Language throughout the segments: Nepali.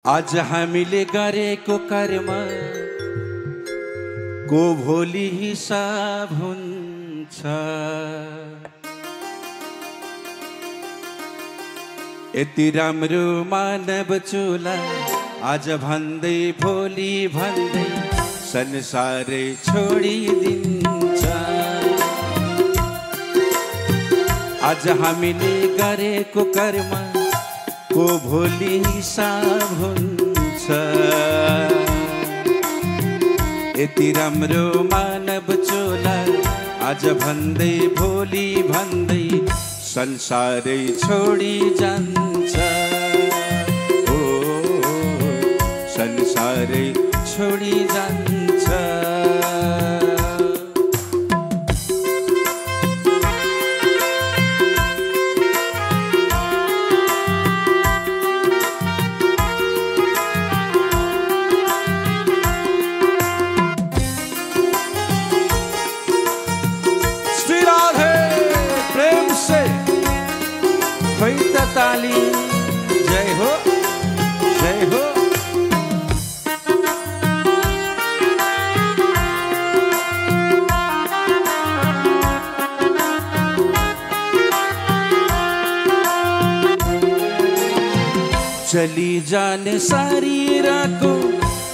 आज हामीले गरेको कर्म को भोलि हिसाब हुन्छ। यति राम्रो मानव चोला आज भन्दै भोलि भन्दै संसारै छोडिदिन्छ। आज हामीले गरेको कर्म को भोलि हिसाब हुन्छ। यति राम्रो मानव चोला आज भन्दै भोलि भन्दै संसारै छोडी जान्छ। ओ संसारै छोडी जान्छ। ताली जय हो जय हो। चली जाने शरीरको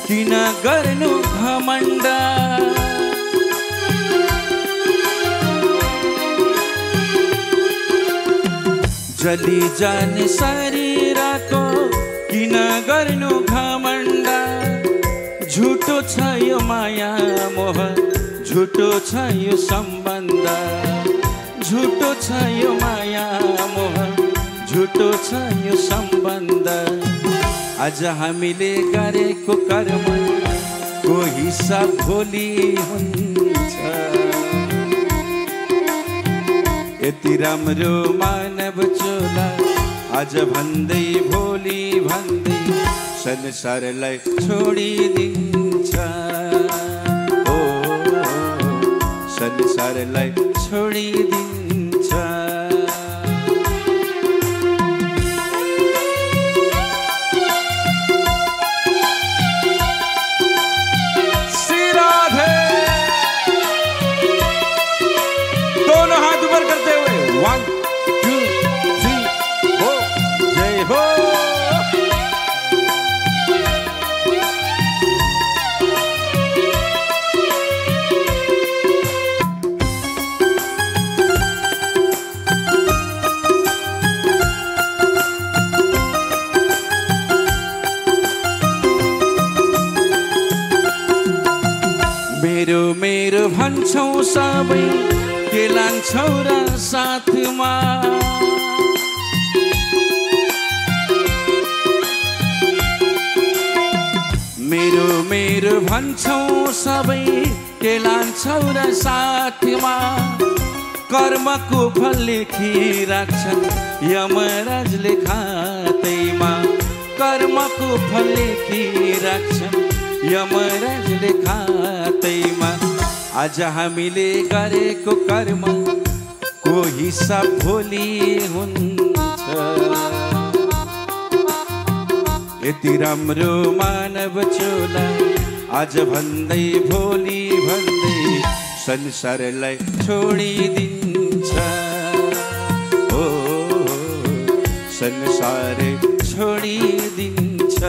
किन गर्नु घमण्ड। चली जाने शरीरको किन गर्नु घमण्ड। झुटो छ यो माया मोह झुटो छ यो सम्बन्ध। झुटो छ यो माया मोह झुटो छ यो सम्बन्ध। आज हामीले गरेको कर्म को हिसाब भोलि हुन्छ। यति राम्रो मानव चोला आज भन्दै भोलि भन्दै संसारलाई छोडिदिन्छ। ओ संसारलाई छोडिदिन्छ। श्री राधे दोनों हाथ ऊपर करते हुए 1 2 3 हो जय हो। मेरो मेरो भन्छौ सबै के लान्छौ र साथमा। मेरो मेरो भन्छौ सबै के लान्छौ र साथमा। कर्मको फल लेखिराख्छन् यमराजले खातैमा। कर्मको फल लेखिराख्छन् यमराजले खातैमा। आज हामीले गरेको कर्म को हिसाब भोलि हुन्छ। यति राम्रो मानव चोला आज भन्दै भोलि भन्दै संसारलाई छोडिदिन्छ। ओ संसारै छोडिदिन्छ।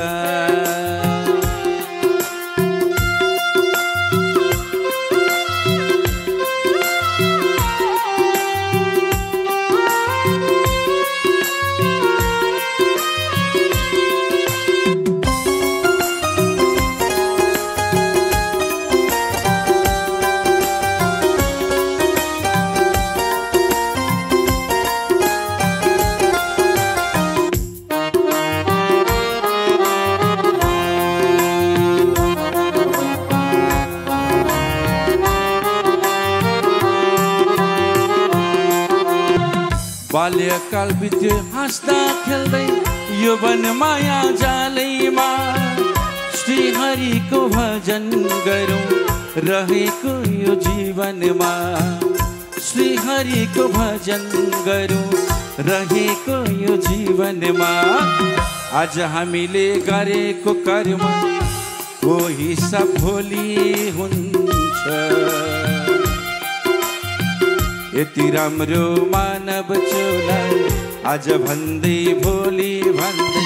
बाल्यकाल बित्यो हाँस्दा खेल्दै यौवन माया जालैमा। श्रीहरिको भजन गरौँ रहेको यो जीवनमा। श्रीहरिको भजन गरौँ रहेको यो जीवनमा। आज हामीले गरेको कर्म को हिसाब भोलि हुन्छ। यति राम्रो मानव चोला आज भन्दै भोलि भन्दै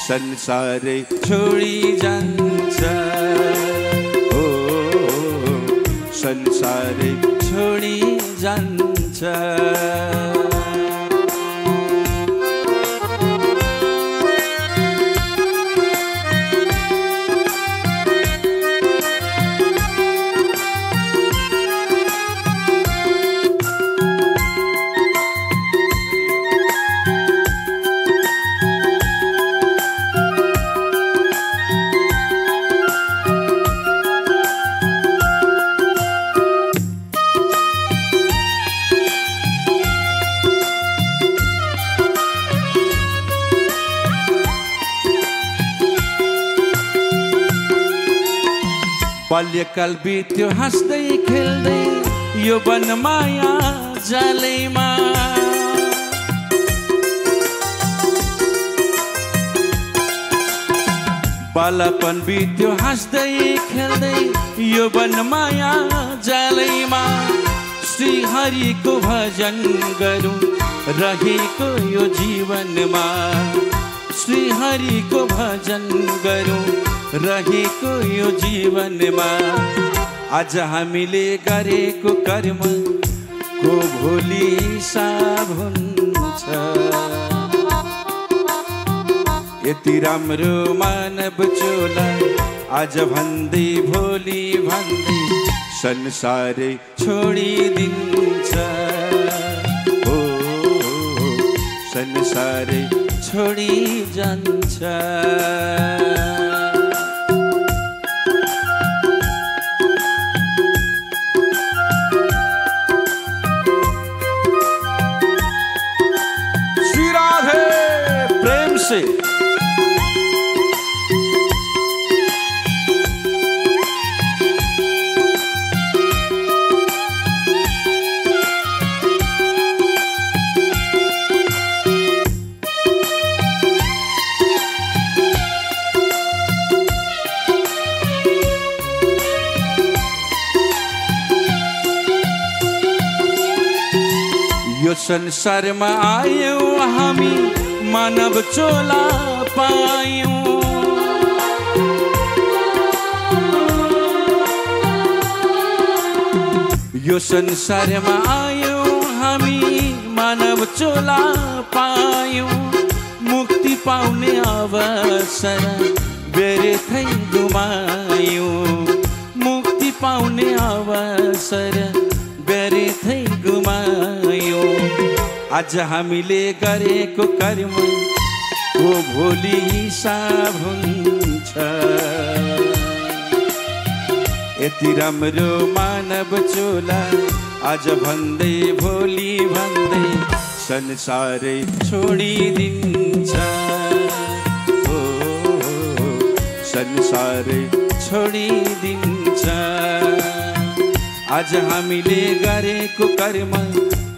संसारै छोडी जान्छ। ओ संसारै छोडी जान्छ। बाल्यकाल बित्यो हाँस्दै खेल्दै यो वनमाया जालैमा। बालापन बित्यो हाँस्दै खेल्दै यो वनमाया जालैमा। श्रीहरिको भजन गरौँ रहेको यो जीवनमा। श्रीहरिको भजन गरौँ रहेको यो जीवनमा। आज हामीले गरेको कर्म को भोलि हिसाब हुन्छ। यति राम्रो मानव चोला आज भन्दै भोलि भन्दै संसारै छोडिदिन्छ। ओ संसारै छोडी जान्छ। से यो संसारमा आयौं हामी मानव चोला पायौं। यो संसारमा आयौं हामी मानव चोला पायौं। मुक्ति पाउने अवसर व्यर्थै गुमायौं। मुक्ति पाउने अवसर व्यर्थै गुमायौं। आज हामीले गरेको कर्म को भोलि हिसाब हुन्छ। यति राम्रो मानव चोला आज भन्दै भोलि भन्दै संसारै छोडिदिन्छ। ओ संसारै छोडिदिन्छ। आज हामीले गरेको कर्म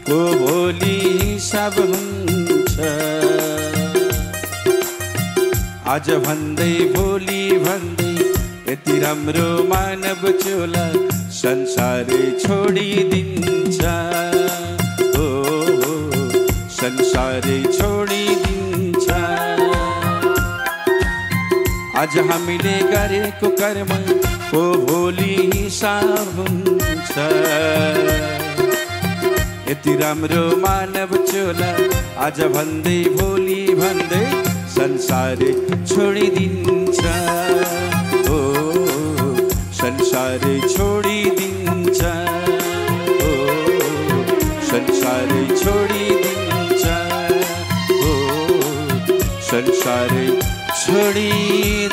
को भोलि हिसाब हुन्छ। आज भन्दै भोलि भन्दै यति राम्रो मानव चोला संसारै छोडिदिन्छ। ओ संसारै छोडिदिन्छ। आज हामीले गरेको कर्म को भोलि हिसाब हुन्छ। यति राम्रो मानव चोला आज भन्दै भोलि भन्दै संसारै छोडिदिन्छ। ओ संसारै छोडिदिन्छ। ओ संसारै छोडिदिन्छ। ओ संसारै छोडिदिन्छ।